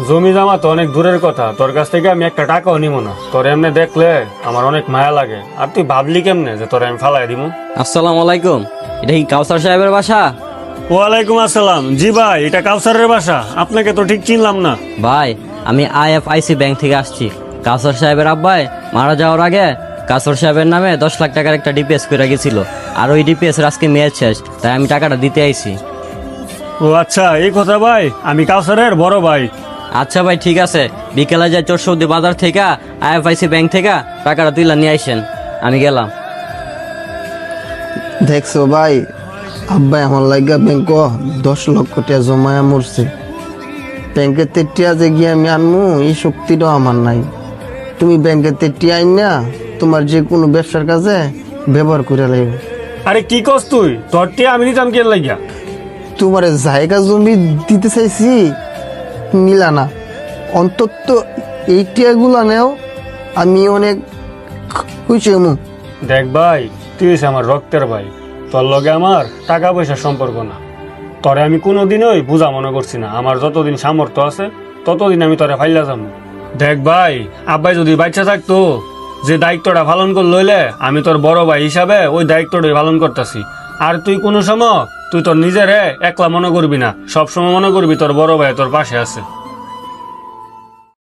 জমি জমা তো অনেক দূরের কথা, তোর কাছ থেকে আমি একটা টাকাও নিব না। তোর এমনি দেখলে আমার অনেক মায়া লাগে। আর তুই ভাবলি কেমনে যে তোর আমি ফালাই দিব? আসসালামু আলাইকুম, এটা কি কাউসার সাহেবের বাসা? ওয়ালাইকুম আসসালাম। জি ভাই, এটা কাউসারের বাসা। আপনাকে তো ঠিক চিনলাম না। ভাই, আমি IFIC ব্যাংক থেকে আসছি। কাউসার সাহেবের আব্বাই মারা যাওয়ার আগে কাউসার সাহেবের নামে 10 লাখ টাকার একটা ডিপিএস করে গেছিল, আর ওই ডিপিএস এর আজকে মেয়াদ শেষ, তাই আমি টাকাটা দিতে আইছি। ও আচ্ছা, এই কথা ভাই। আমি কাউসারের বড় ভাই। আচ্ছা ভাই, ঠিক আছে, বিকেলে যাই চোরসৌদি বাজার থেকে IFIC ব্যাংক থেকে টাকাটা তুলে নিয়ে আইসেন। আমি গেলাম। দেখছো ভাই, আব্বাই আমার লাগা ব্যাংক 10 লক্ষ টাকা জমায়া মরছে। ব্যাংকের টিয়া যে গিয়ে আমি আনমু এই শক্তিটাও আমার নাই। তুমি ব্যাংকের টিয়া আইন না তোমার যে কোনো ব্যবসার কাজে ব্যবহার করে লাগবে। আরে কি কস তুই? তোর টিয়া আমি নিতাম কে লাগিয়া? তোমার জায়গা জমি দিতে চাইছি, নিলা না। অন্তত এই টিয়াগুলা নেও, আমি অনেক খুশি হমু। দেখ ভাই, তুই হইছিস আমার রক্তের ভাই। তোর লগে আমার টাকা পয়সার সম্পর্ক না। তোরে আমি কোনোদিনই বুঝা মনে করছি না। আমার যতদিন সামর্থ্য আছে ততদিন আমি তোরে ফাইলা যাবো। দেখ ভাই, আব্বাই যদি বাচ্চা থাকতো, যে দায়িত্বটা পালন করে লইলে আমি তোর বড় ভাই হিসাবে ওই দায়িত্বটাই পালন করতেছি। আর তুই কোনো সময় তুই তোর নিজেরে একলা মনে করবি না, সবসময় মনে করবি তোর বড় ভাই তোর পাশে আছে।